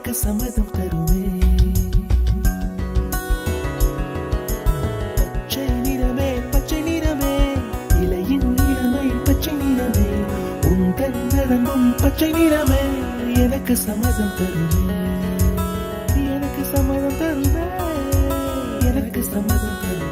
எனக்கு சம்மதம் தருமே. பச்சை நிறமே பச்சை நிறமே, இலையின் நிறமை பச்சை நிறமே, உந்தன் நரம்பும் பச்சை நிறமே, எனக்கு சம்மதம் தருமே. எனக்கு சம்மதம் தருமே. எனக்கு சம்மதம் தருமே.